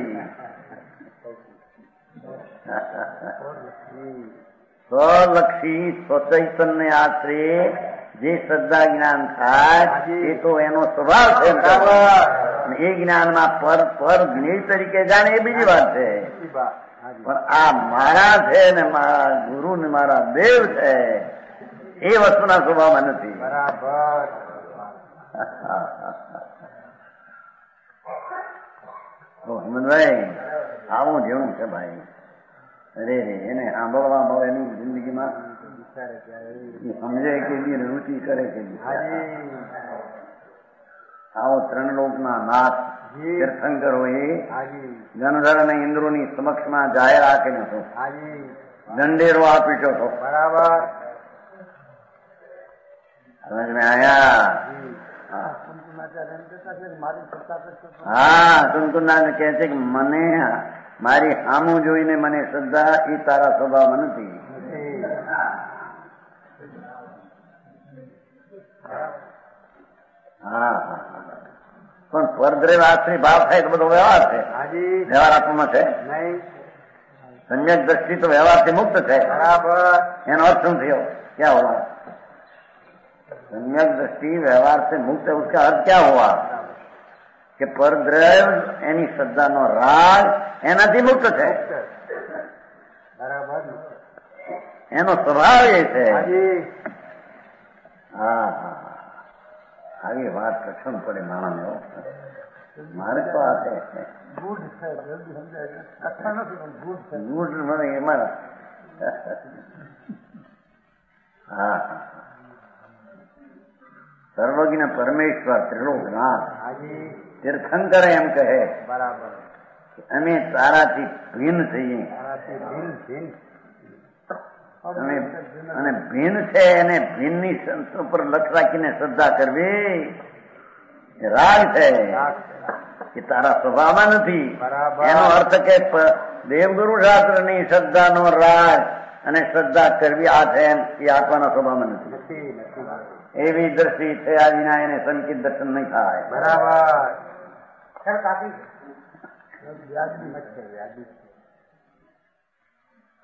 Speaker 1: સ્વલક્ષી સ્વચૈતન્ય આશ્રે જે શ્રદ્ધા જ્ઞાન થાય એ તો એનો સ્વભાવ છે। એ જ્ઞાનમાં પર જ્ઞેય તરીકે જાણે એ બીજી વાત છે, પણ આ મારા છે ને મારા ગુરુ ને મારા દેવ છે એ વસ્તુના સ્વભાવમાં નથી।
Speaker 2: બરાબર।
Speaker 1: હેમંતભાઈ આવું જેવું છે ભાઈ। અરે એને સાંભળવા મળે એની જિંદગીમાં સમજે કે રુચિ કરે કે આવો ત્રણ લોકના નાથ તીર્થંકર હોય ગણધર અને ઇન્દ્રોની સમક્ષમાં જાહેર આપીને હતો, દંડેરો આપીટો હતો।
Speaker 2: બરાબર,
Speaker 1: સમજ में आया? હા, કુંકુનાથ કહે છે કે મને મારી સામું જોઈને મને શ્રદ્ધા એ તારા સ્વભાવમાં નથી। હા હા, પણ પરદ્રવ્ય આશ્રી ભાવ થાય તો બધો વ્યવહાર છે, વ્યવહાર આત્મામાં છે નહીં। સમ્યક દ્રષ્ટિ તો વ્યવહારથી મુક્ત છે।
Speaker 2: બરાબર,
Speaker 1: એનો અર્થ શું થયો? क्या हुआ? सम्यक दृष्टि व्यवहार से मुक्त है, उसका अर्थ क्या हुआ कि परद्रव्य एनी श्रद्धा नो राग एनाथी मुक्त है।
Speaker 2: बराबर,
Speaker 1: एनो स्वभाव ये है। हाँ हाँ, आगे बात कठिन पड़े माना में हो मारे तो आते गुड मैंने ये मारा। हाँ, सर्वज्ञ परमेश्वर त्रिलोकनाथ तीर्थंकर एम कहे
Speaker 2: बराबर,
Speaker 1: અમે તારાથી ભિન્ન થઈએ અને ભિન્ન છે એને ભિન્નની ઉપર લક્ષ રાખીને શ્રદ્ધા કરવી એ રાગ છે, એ તારા સ્વભાવમાં નથી। એનો અર્થ કે દેવગુરુ શાસ્ત્રની શ્રદ્ધાનો રાગ અને શ્રદ્ધા કરવી આ છે એ આત્માના સ્વભાવમાં નથી। એવી દ્રષ્ટિ થયા વિના એને સંકિત દર્શન નહીં થાય।
Speaker 2: બરાબર,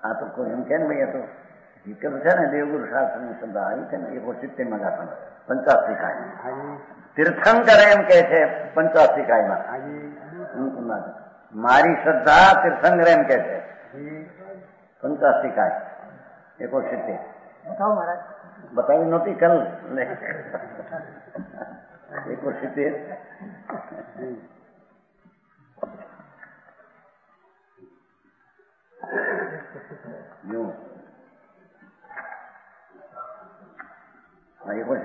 Speaker 1: આ તો કોઈ એમ કે ને ભાઈ તો હકીકત છે ને દેવગુરુ શાસ્ત્રની શ્રદ્ધા આવી છે ને એ 70 ગાતા 85 કાય તીર્થંકર એમ કે છે 85 કાયમાં મારી શ્રદ્ધા તીર્થંકર એમ કે છે 85 કાય 71 बताओ महाराज, बताई नहोती कल 71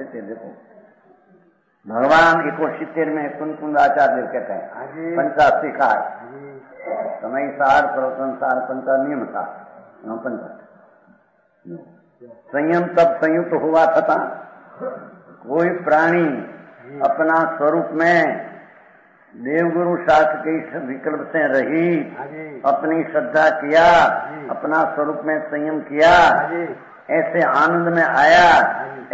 Speaker 1: कहते हैं। देखो भगवान 71 में कुंद आचार्य कहते हैं पंचाशी कार समय सार प्रवचन पंचा नियम था पंचा संयम तब संयुक्त हुआ था। कोई प्राणी अपना स्वरूप में देवगुरु शास्त्र के विकल्प से रही अपनी श्रद्धा किया अपना स्वरूप में संयम किया ऐसे आनंद में आया।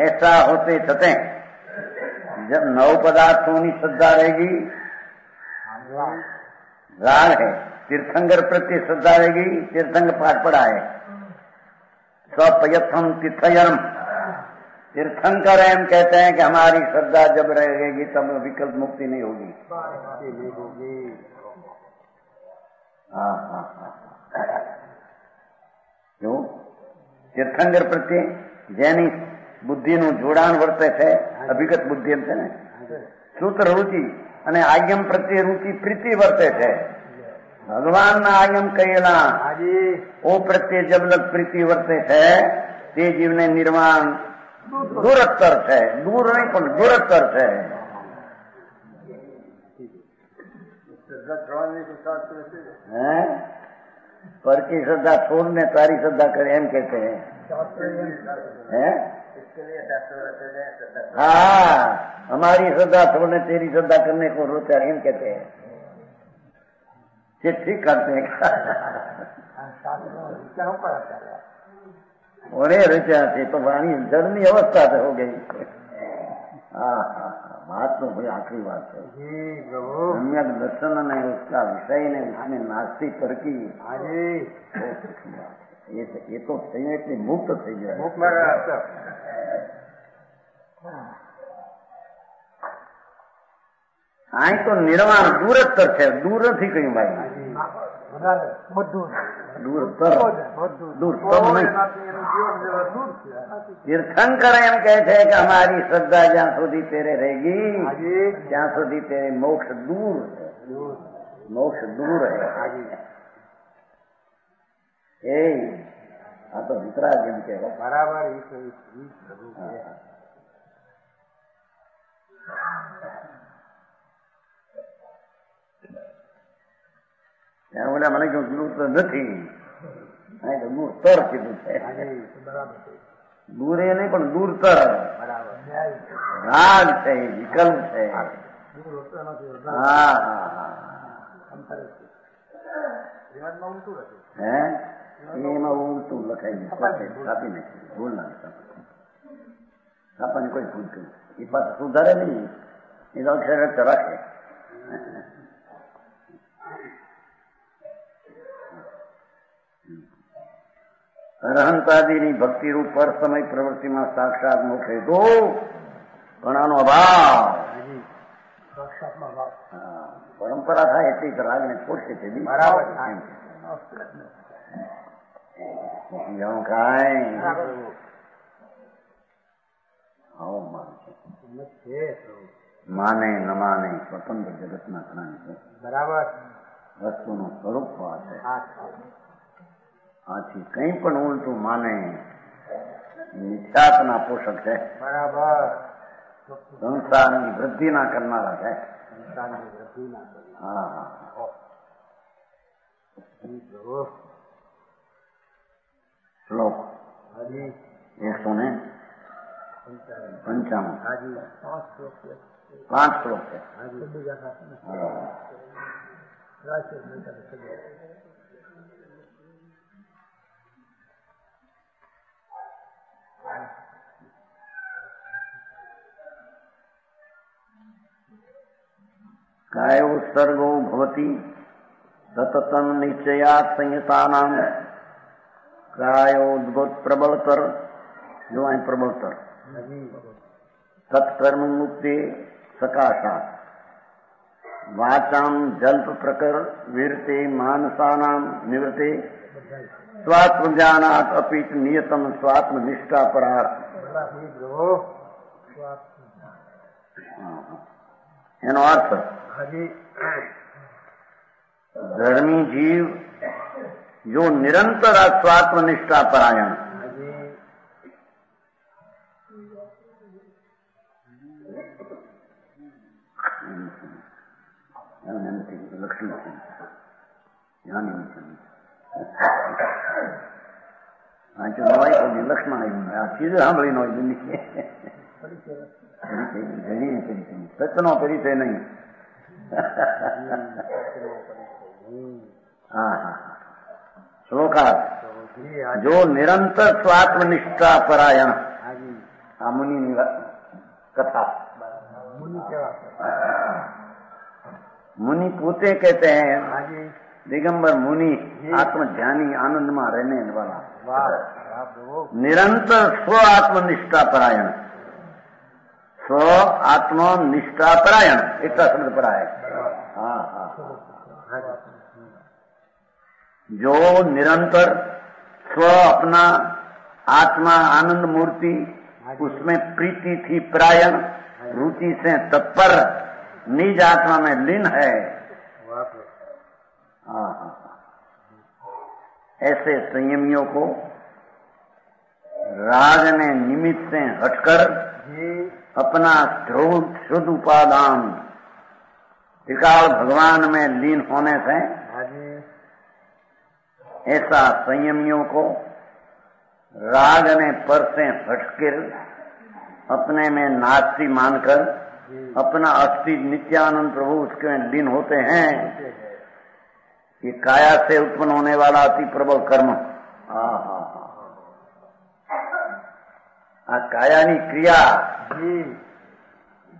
Speaker 1: ऐसा होते छते जब नव पदार्थों की श्रद्धा रहेगी राग है। तीर्थंकर प्रति श्रद्धा रहेगी तीर्थंकर पाठ पढ़ा है स्वपयथम तीर्थयम तीर्थंकर एम कहते हैं कि हमारी श्रद्धा जब रहेगी तब विकल्प मुक्ति नहीं होगी। क्यों तीर्थंकर प्रति જેની બુદ્ધિનું જોડાણ વર્તે છે અભિગત બુદ્ધિ એમ છે ને સૂત્ર રુચિ અને આયમ પ્રત્યે રુચિ પ્રીતિ વર્તે છે। ભગવાનના આયમ કહેલા ઓ પ્રત્યે જબલક પ્રીતિ વર્તે છે તે જીવને નિર્વાણ દૂરત્તર છે। દૂર નહીં પણ દૂરત્તર છે। પર की श्रद्धा छोड़ने तारी श्रद्धा करे एम कहते हैं। हाँ हमारी श्रद्धा छोड़ने तेरी श्रद्धा करने को रोचा एम कहते हैं। ये ठीक करते हैं और रुचा थे तो वाणी जड़नी अवस्था हो गई। बात तो भाई आखिरी बात है। सम्यक दर्शन ने उसका विषय ने उसने नास्ती पर की ये तो सही है कि मुक्त થઈ જાય। અહીં તો નિર્વાણ દૂરત્તર છે દૂર નથી કયું ભાઈ तीर्थंकर एम कहते हैं कि हमारी श्रद्धा જ્યાં સુધી तेरे रहेगी ત્યાં સુધી तेरे मोक्ष दूर है। मोक्ष दूर है। આ તો વિતરાગ એમ કહેવાય બરાબર। ત્યાં બોલ્યા મને કહ્યું દૂર તો નથી તો દૂરતર કીધું છે। દૂર એ નહીં પણ દૂરતર રાગ છે વિકલ્પ છે। એમાં ઉલટું લખાઈ છાપી નાખ્યું ભૂલ ના છાપવાની કોઈ ભૂલ કરી એ પાછું સુધારે નહીં એ તો અક્ષર રાખે। અરહંતાદિની ભક્તિ રૂપ પર સમય પ્રવૃત્તિમાં સાક્ષાત મોક્ષ હેતુ ઘણાનો અભાવ પરંપરા થાય એટલી રાગને પોષે છે બરાબર કાંઈ આવો માને ન માને સ્વતંત્ર જગતના જ્ઞાન છે બરાબર વસ્તુનું સ્વરૂપ છે। આથી કંઈ પણ ઉલટું માને મિથ્યાત્વના પોષક છે બરાબર। સંસારની વૃદ્ધિ ના કરનારા છે। હા શ્લોક 155 5 શ્લોક છે। कायो सर्गो भवति सततं निश्चयात् संयतानां कायोद्भुत प्रबलतर जो है प्रबलतर सत्कर्म मुक्ति सकाशात् वाचां जल्प प्रकर वीरते मानसानां निवृत्ते स्वात्मज्ञानात् अपि नियतं स्वात्मनिष्ठा परार्थ। એનો અર્થ ધર્મી જીવ જો નિરંતર સ્વાત્મનિષ્ઠા પરાયણ લક્ષણ છે ધ્યાન એવું છે વાંચો નવાઈ કોઈ લક્ષણ આવ્યું આ ચીજ સાંભળી ન હોય સત્યનો પરિચય નહીં. હા હા શ્લોકા જો નિરંતર સ્વાત્મનિષ્ઠા પરાયણ. આ મુનિની कथा. मुनि पोते कहते हैं दिगंबर मुनि आत्मध्यानी आनंद में रहने वाला निरंतर स्व आत्मनिष्ठा परायण. स्व आत्मनिष्ठा परायण इतना शब्द पड़ा है. हाँ हाँ जो निरंतर स्व अपना आत्मा आनंद मूर्ति उसमें प्रीति थी परायण रुचि से तत्पर निज आत्मा में लीन है. हाँ हाँ ऐसे संयमियों को राग ने निमित्त से हटकर अपना शुद्ध उपादान त्रिकाल भगवान में लीन होने से ऐसा संयमियों को राग ने पर से हटकर अपने में नास्ति मानकर अपना अस्थि नित्यानंद प्रभु उसके में लीन होते हैं. ये काया से उत्पन्न होने वाला अति प्रबल कर्म. हाँ हाँ हाँ काया नी क्रिया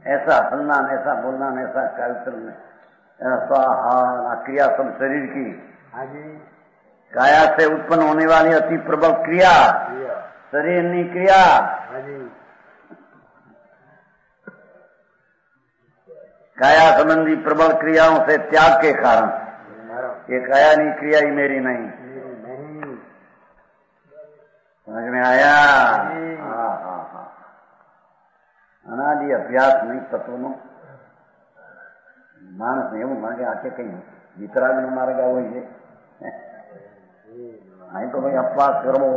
Speaker 1: ऐसा हलना ऐसा बोलना ऐसा कार्यक्रम स्वाहा क्रिया सब शरीर की काया से उत्पन्न होने वाली अति प्रबल क्रिया शरीर नी क्रिया काया संबंधी प्रबल क्रियाओं से त्याग के कारण ये काया नी क्रिया ही मेरी नहीं. समझ में आया? हाँ हाँ हाँ अनादि अभ्यास नहीं तत्व नो मानस ने એવું માગે આકે કઈ વિતરાગનો માર્ગ આવો છે. અહીં તો ભાઈ અપવાસ કરવો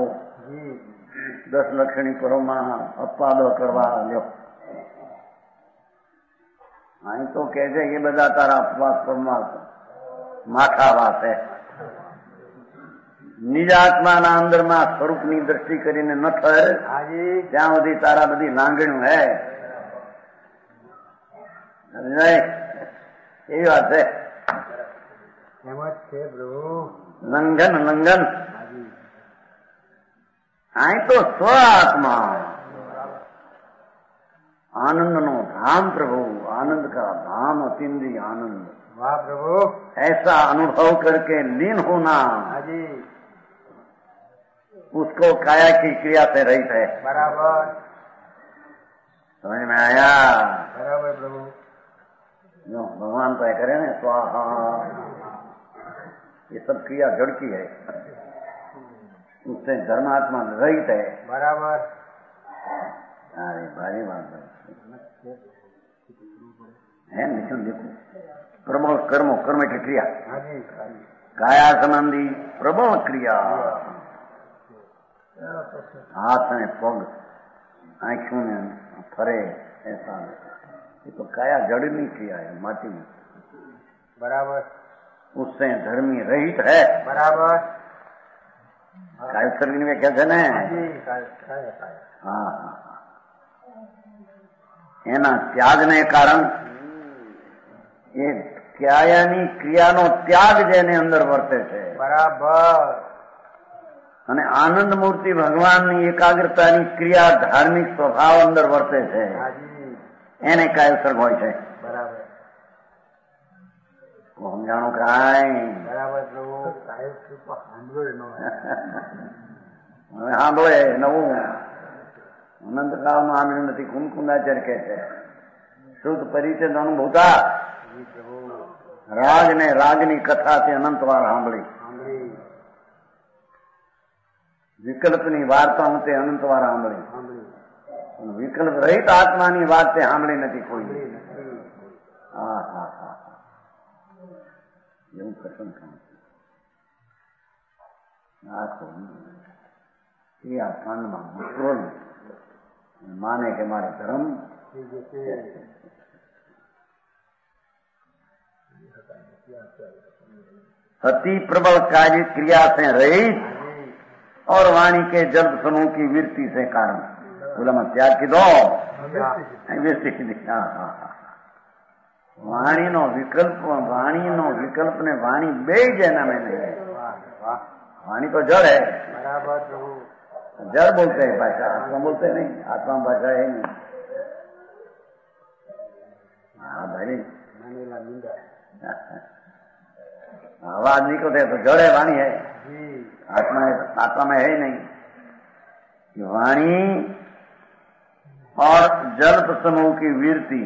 Speaker 1: 10 લક્ષણી પરોમાં અપવાદો કરવા લ્યો. અહીં તો કે છે એ બધા તારા અપવાસ પરમાં માથા વાસે. નિજ આત્માના અંદરમાં સ્વરૂપની દ્રષ્ટિ કરીને ન ઠરે ત્યાં સુધી તારા બધી લાંગણ્યું હે. એવી વાત છે. લંઘન લંઘન અહીં તો સ્વ आत्मा आनंद नो धाम प्रभु आनंद का धाम अतीन्द्रिय आनंद. वाह प्रभु ऐसा अनुभव करके लीन होना उसको काया की क्रिया से रहित है. बराबर समझ में आया? बराबर प्रभु जो भगवान तो करे ना स्वाहा ये सब क्रिया जड़ की है उससे धर्मात्मा रहित है. बराबर. अरे भारी बात है निश्चय. देखो प्रबल कर्मो कर्म की क्रिया काया संबंधी प्रबल क्रिया हाथ में पग आंखों में फरे ऐसा ये तो काया जड़नी क्रिया है माटी में. बराबर. उससे धर्मी रहित है. बराबर. कायसर में कहते हैं हाँ हाँ એના ત્યાગને કારણ એ કાયાની ક્રિયાનો ત્યાગ જેને અંદર વર્તે છે. બરાબર. અને આનંદ મૂર્તિ ભગવાનની એકાગ્રતાની ક્રિયા ધાર્મિક સ્વભાવ અંદર વર્તે છે એને કાયસર્ગ હોય છે. બરાબર. સમજાણું કાંઈ? બરાબર પ્રભુ. હવે સાંભળે નવું અનંત કાળમાં આમ્યું નથી. કુમકુંદાચાર્ય કહે છે શુદ્ધ પરિચય અનુભવતા રાગ ને રાગની કથા તે અનંતવાર સાંભળી. વિકલ્પની વાર્તા તે અનંતવાર સાંભળી. વિકલ્પ રહિત આત્માની વાત તે સાંભળી નથી કોઈ. હા હા હા એવું કથન આ ક્રિયાકાંડમાં વિક્રોલ माने के मारे धर्म अति प्रबल कार्य क्रिया से रहित और वाणी के जल्द समूह की वृत्ति से कारण बोला मैं त्याग कीधो वाणी नो विकल्प ने वाणी बे जेना में नहीं वाणी तो जड़ है
Speaker 2: बराबर प्रभु
Speaker 1: जड़ बोलते हैं भाषा आत्मा बोलते नहीं आत्मा भाषा है नहीं हाँ भाई आवाज निकलते तो जड़ है वाणी है आत्मा में है ही नहीं वाणी और जल्प समूह की वीरती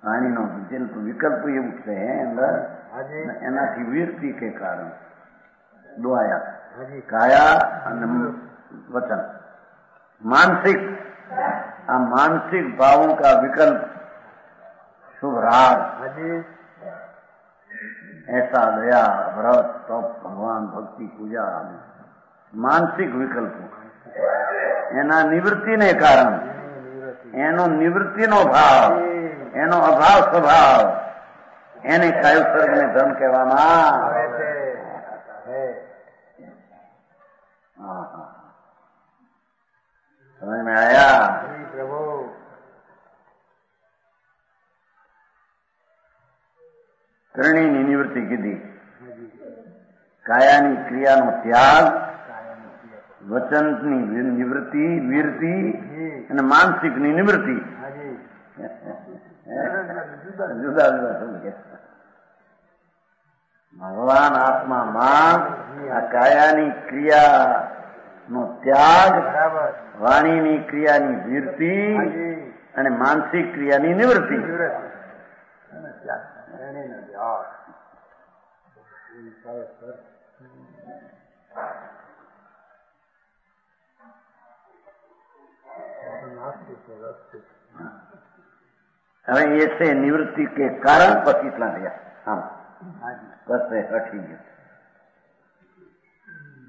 Speaker 1: वाणी नो जल्प विकल्प ये उठते हैं अंदर एनाथी वीरती के कारण दुआया काया वचन मानसिक भावों का विकल्प शुभ राग ऐसा दया व्रत तप भगवान भक्ति पूजा मानसिक विकल्प एना निवृत्ति ने कारण एनो निवृत्तिनो भाव एनो अभाव स्वभाव એને કાયુ સર્ગ ને ધર્મ કહેવામાં આવે છે. સમજ में आया
Speaker 2: प्रभु
Speaker 1: ત્રણેયની નિવૃત્તિ કીધી. કાયાની ક્રિયાનો ત્યાગ, વચનની નિવૃત્તિ વીરતી અને માનસિકની નિવૃત્તિ. જુદા જુદા સમજે. ભગવાન આત્મામાં આ કાયાની ક્રિયાનો ત્યાગ, વાણીની ક્રિયાની વીરતી અને માનસિક ક્રિયાની નિવૃત્તિ. હવે એ છે નિવૃત્તિ કે કારણ. પછી એટલા રહ્યા. હા बस रखी गई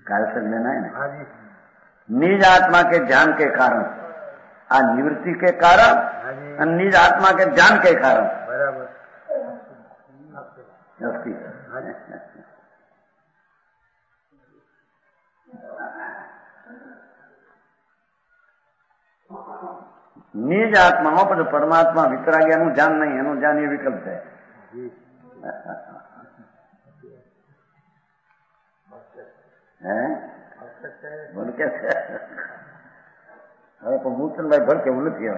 Speaker 1: कार्य से लेना है ना. निज आत्मा के ज्ञान के कारण आ निवृत्ति के कारण और निज आत्मा के ज्ञान के कारण
Speaker 2: बराबर
Speaker 1: निज आत्मा हो पर परमात्मा वितराग्या નું જ્ઞાન નહીં, એનું જ્ઞાન એ વિકલ્પ છે. બોલ કે હવે પણ મૂર્તનભાઈ ભર કેવું નથી. હવે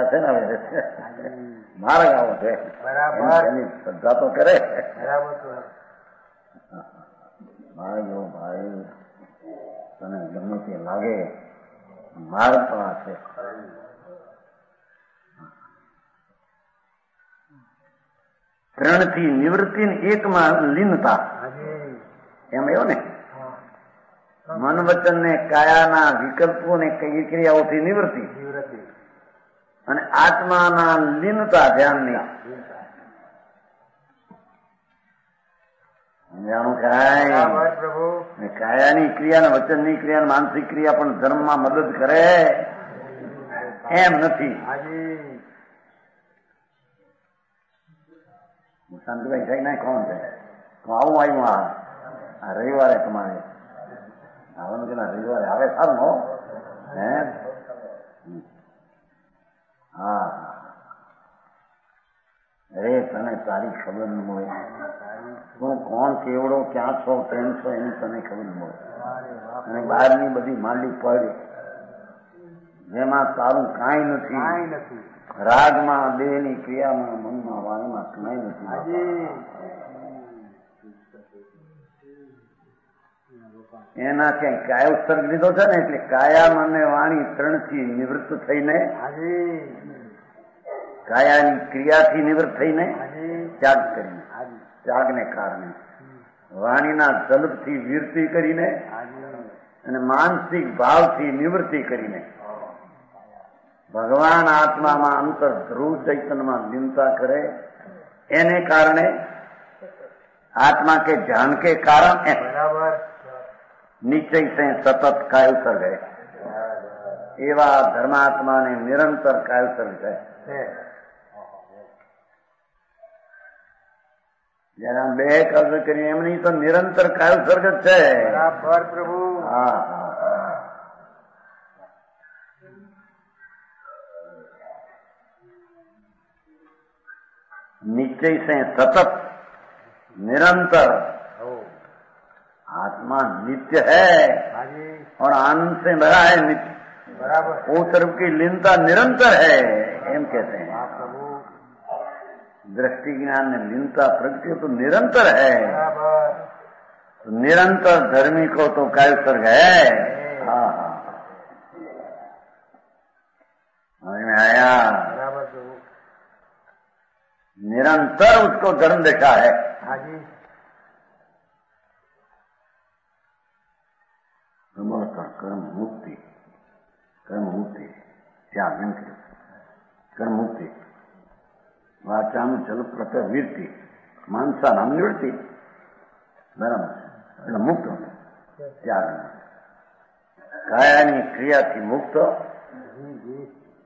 Speaker 1: છે ને હવે માર્ગ આવો છે, એની શ્રદ્ધા તો કરે. માર્ગ એવો ભાઈ તને ગમે તે લાગે, માર્ગ તો આ છે. ત્રણથી નિવૃત્તિ એકમાં લીનતા એમ એવો ને. મન વચન ને કાયાના વિકલ્પો ને કઈ ક્રિયાઓથી નિવૃત્તિ અને આત્માના લીનતા ધ્યાનની. જાણું કાય કાયાની ક્રિયા, વચનની ક્રિયા, માનસિક ક્રિયા પણ ધર્મમાં મદદ કરે એમ નથી. શાંતિભાઈ સાહેબ ના કોણ છે? આવું આવ્યું આ રવિવારે તમારે આવવાનું કે ના? રવિવારે આવે સારું હો. હે હા અરે તને તારી ખબર ન મળે. તું કોણ કેવડો ક્યાં છો કેમ છો એની તને ખબર ન મળે. અને બહારની બધી માંડી પડી જેમાં તારું કાંઈ નથી. રાગમાં, દેહની ક્રિયામાં, મનમાં, વાણીમાં કઈ નથી. એના ક્યાંય કાયા ઉત્સર્ગ લીધો છે ને, એટલે કાયા મને વાણી ત્રણથી નિવૃત્ત થઈને, કાયાની ક્રિયાથી નિવૃત્ત થઈને ત્યાગ કરીને, ત્યાગને કારણે વાણીના જલપથી વીરતી કરીને અને માનસિક ભાવથી નિવૃત્તિ કરીને ભગવાન આત્મામાં અંતર ધ્રુવ ચૈતન્યમાં લીનતા કરે. એને કારણે आत्मा के ज्ञान के कारण निश्चय से सतत काय उत्सर्ग है. એવા ધર્માત્માને નિરંતર કાયસર્ગ છે. જયારે આમ બે કર્જ કરીએ એમ નહીં તો નિરંતર કાયસર્ગ જ છે.
Speaker 2: બરાબર પ્રભુ.
Speaker 1: હા. निश्चय से सतत निरंतर आत्मा नित्य है और आनंद से भरा है नित्य.
Speaker 2: बराबर.
Speaker 1: वो तरफ की लीनता निरंतर है एम कहते हैं. दृष्टि ज्ञान में लीनता प्रगति तो निरंतर है. तो निरंतर धर्मी को तो कायसर्ग है. हाँ समझ में आया. निरंतर उसको धर्म देखा है. कर्म मुक्ति त्याग कर्म मुक्ति वाचा चल प्रत्यवीर्ति मानसा नाम निवृत्ति बराबर એટલે મુક્ત ત્યાગ કાયાની ક્રિયાથી મુક્ત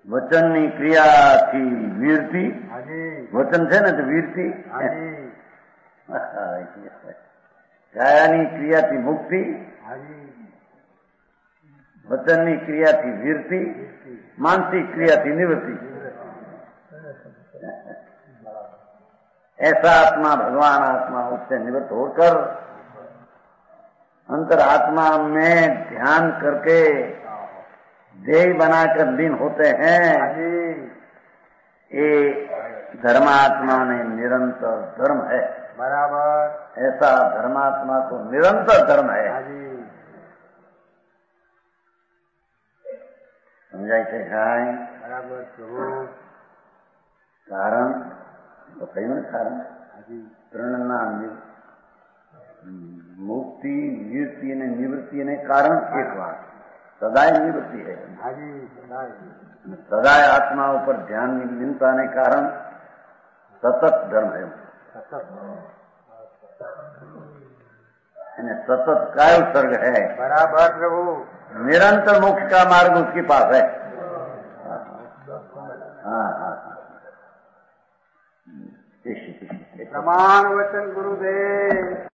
Speaker 1: વચનની ક્રિયાથી વીરતી વચન છે ને તો વીરતી કાયાની ક્રિયાથી મુક્તિ વચનની ક્રિયાથી વીરતી मानसिक क्रिया थी निवृत्ति. ऐसा आत्मा भगवान आत्मा उससे निवृत्त होकर अंतर आत्मा में ध्यान करके देह बनाकर लीन होते हैं. ये धर्मात्मा ने निरंतर धर्म है.
Speaker 2: बराबर.
Speaker 1: ऐसा धर्मात्मा को निरंतर धर्म है. समझाई थे खाए.
Speaker 2: बराबर प्रभु.
Speaker 1: कारण तो कई में कारण प्रणना मुक्ति निवृत्ति ने निवृत्ति ने कारण एक बात सदाय निवृत्ति है. सदाय आत्माओं पर ध्यान लीनता ने कारण सतत धर्म है. सतत कायसर्ग है.
Speaker 2: बराबर प्रभु.
Speaker 1: निरंतर मोक्ष का मार्ग उसके पास है. हाँ.
Speaker 2: प्रमाण वचन गुरुदेव.